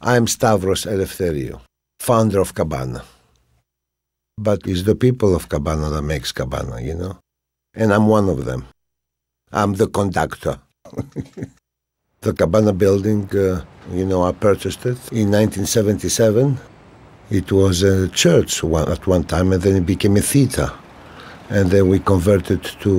I'm Stavros Eleftheriou, founder of Cabana. But it's the people of Cabana that makes Cabana, you know? And I'm one of them. I'm the conductor. The Cabana building, I purchased it in 1977. It was a church at one time, and then it became a theater. And then we converted to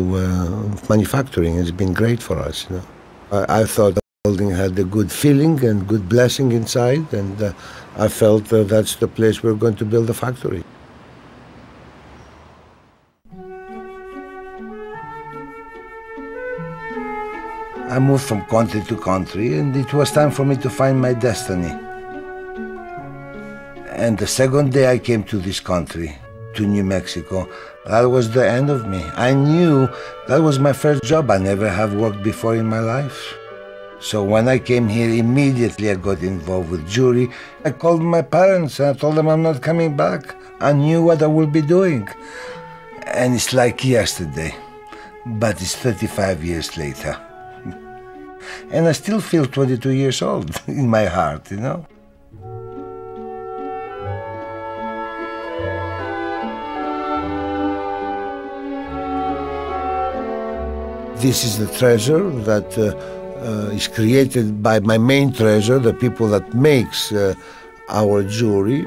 manufacturing. It's been great for us, you know? I thought the building had a good feeling and good blessing inside, and I felt that's the place we're going to build a factory. I moved from country to country, and it was time for me to find my destiny. And the second day I came to this country, to New Mexico, that was the end of me. I knew that was my first job. I never have worked before in my life. So when I came here, immediately I got involved with jewelry. I called my parents and I told them I'm not coming back. I knew what I would be doing. And it's like yesterday, but it's 35 years later. And I still feel 22 years old in my heart, you know? This is the treasure that is created by my main treasure, the people that makes our jewelry.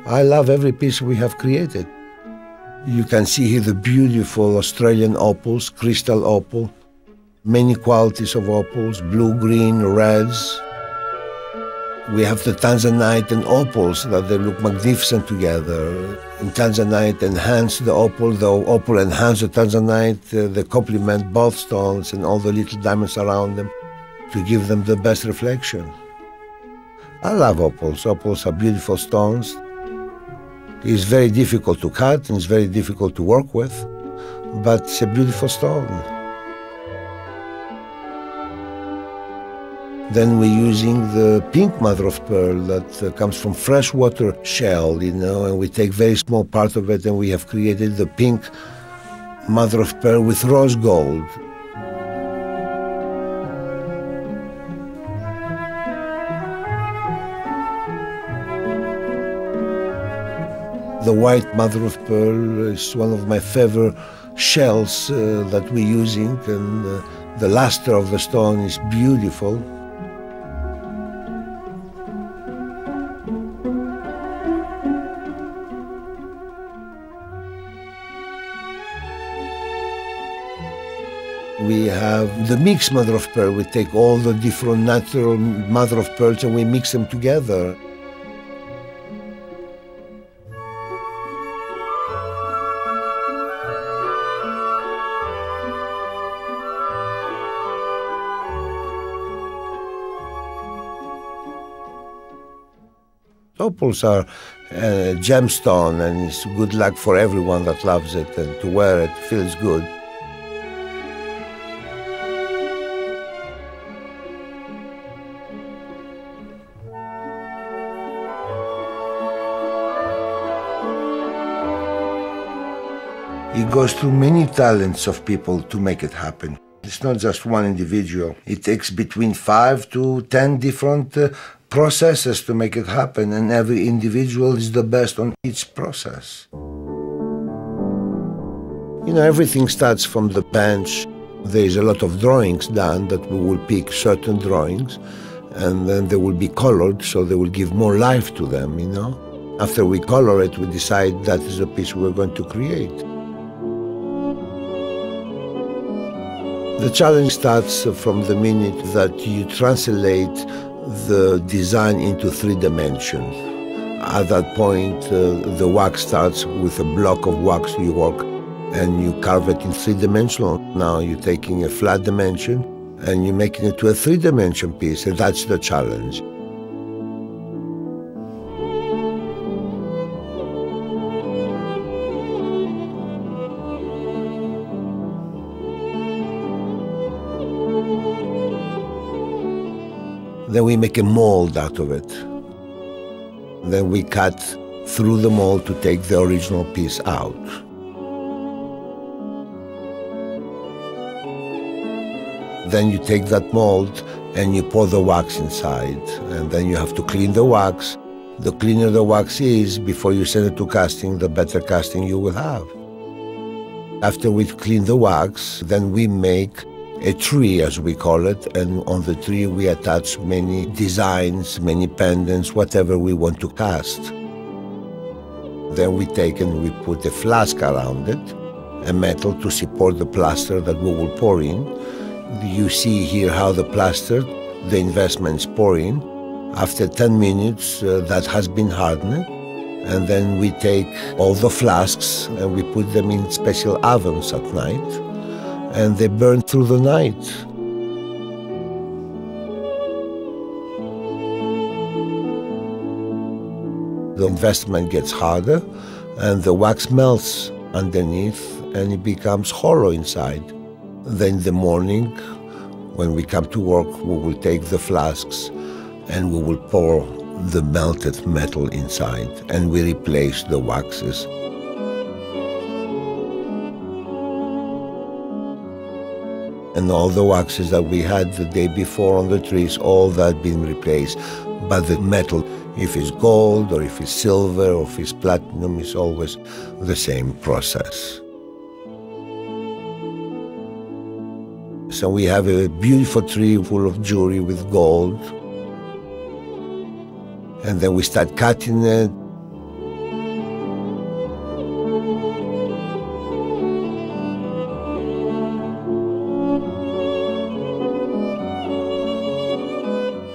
I love every piece we have created. You can see here the beautiful Australian opals, crystal opal, many qualities of opals, blue, green, reds. We have the tanzanite and opals that they look magnificent together. And tanzanite enhance the opal enhance the tanzanite, they complement both stones and all the little diamonds around them to give them the best reflection. I love opals. Opals are beautiful stones. It's very difficult to cut and it's very difficult to work with, but it's a beautiful stone. Then we're using the pink mother of pearl that comes from freshwater shell, you know, and we take very small part of it and we have created the pink mother of pearl with rose gold. The white mother of pearl is one of my favorite shells that we're using, and the luster of the stone is beautiful. We have the mixed mother of pearl. We take all the different natural mother of pearls and we mix them together. Opals are a gemstone, and it's good luck for everyone that loves it, and to wear it feels good. It goes through many talents of people to make it happen. It's not just one individual. It takes between 5 to 10 different processes to make it happen, and every individual is the best on each process. You know, everything starts from the bench. There's a lot of drawings done that we will pick certain drawings, and then they will be colored, so they will give more life to them, you know. After we color it, we decide that is the piece we're going to create. The challenge starts from the minute that you translate the design into 3 dimensions. At that point, the wax starts with a block of wax you work, and you carve it in 3-dimensional. Now you're taking a flat dimension and you're making it to a 3-dimension piece, and that's the challenge. Then we make a mold out of it. Then we cut through the mold to take the original piece out. Then you take that mold and you pour the wax inside, and then you have to clean the wax. The cleaner the wax is, before you send it to casting, the better casting you will have. After we clean the wax, then we make a tree, as we call it, and on the tree we attach many designs, many pendants, whatever we want to cast. Then we take and we put a flask around it, a metal to support the plaster that we will pour in. You see here how the plaster, the investments pour in. After 10 minutes, that has been hardened, and then we take all the flasks and we put them in special ovens at night, and they burn through the night. The investment gets harder, and the wax melts underneath, and it becomes hollow inside. Then in the morning, when we come to work, we will take the flasks and we will pour the melted metal inside, and we replace the waxes. And all the waxes that we had the day before on the trees, all that been replaced. But the metal, if it's gold or if it's silver or if it's platinum, is always the same process. So we have a beautiful tree full of jewelry with gold. And then we start cutting it.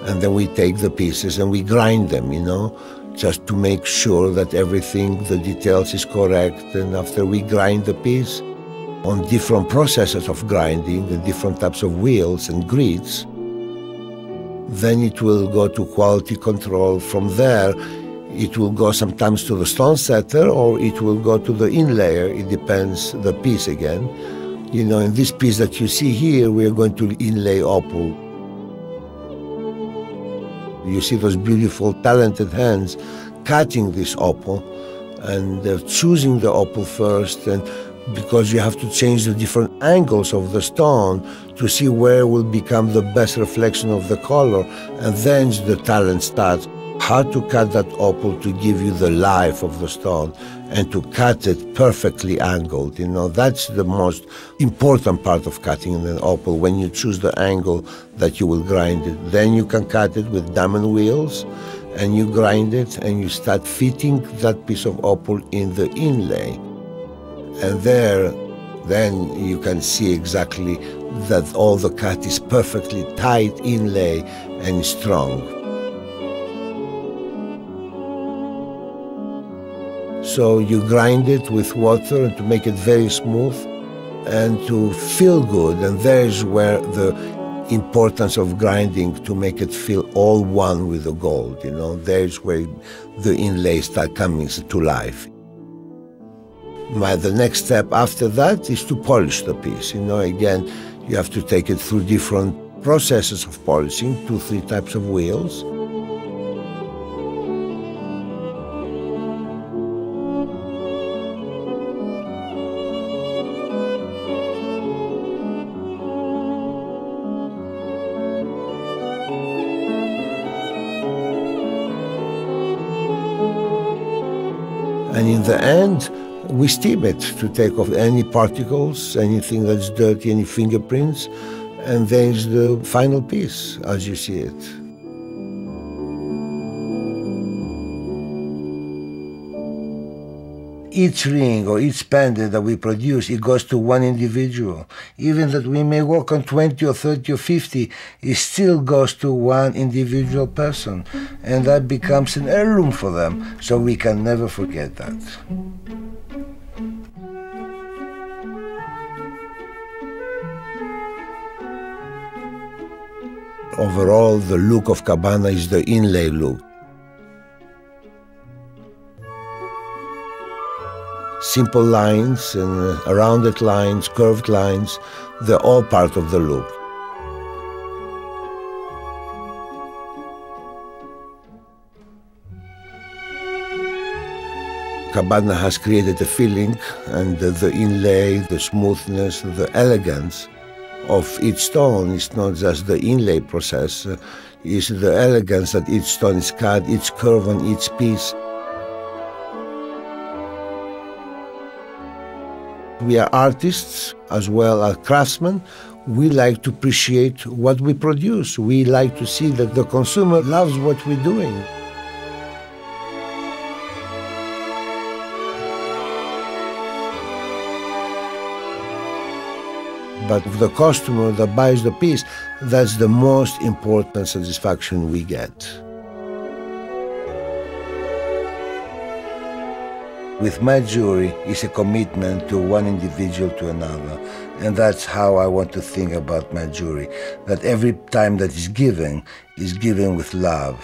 And then we take the pieces and we grind them, just to make sure that everything, the details is correct. And after we grind the piece on different processes of grinding, the different types of wheels and grids, then it will go to quality control. From there, it will go sometimes to the stone setter, or it will go to the inlayer. It depends the piece again. In this piece that you see here, we are going to inlay opal. You see those beautiful, talented hands cutting this opal, and they're choosing the opal first, and because you have to change the different angles of the stone to see where will become the best reflection of the color, and then the talent starts. How to cut that opal to give you the life of the stone, and to cut it perfectly angled. That's the most important part of cutting an opal, when you choose the angle that you will grind it. Then you can cut it with diamond wheels, and you grind it, and you start fitting that piece of opal in the inlay. And then you can see exactly that all the cut is perfectly tight inlay and strong. So you grind it with water and to make it very smooth and to feel good. And there's where the importance of grinding, to make it feel all one with the gold. There's where the inlay start coming to life. The next step after that is to polish the piece. Again, you have to take it through different processes of polishing, 2-3 types of wheels. And in the end, we steam it to take off any particles, anything that's dirty, any fingerprints, and there's the final piece as you see it. Each ring or each pendant that we produce, it goes to one individual. Even that we may work on 20 or 30 or 50, it still goes to one individual person. And that becomes an heirloom for them, so we can never forget that. Overall, the look of Cabana is the inlay look. Simple lines and rounded lines, curved lines, they're all part of the look. Cabana has created a feeling, and the inlay, the smoothness, the elegance of each stone is not just the inlay process, it's the elegance that each stone is cut, each curve on each piece. We are artists as well as craftsmen. We like to appreciate what we produce. We like to see that the consumer loves what we're doing. But the customer that buys the piece, that's the most important satisfaction we get. With my jewelry, it's a commitment to one individual to another. And that's how I want to think about my jewelry, that every time that is given with love.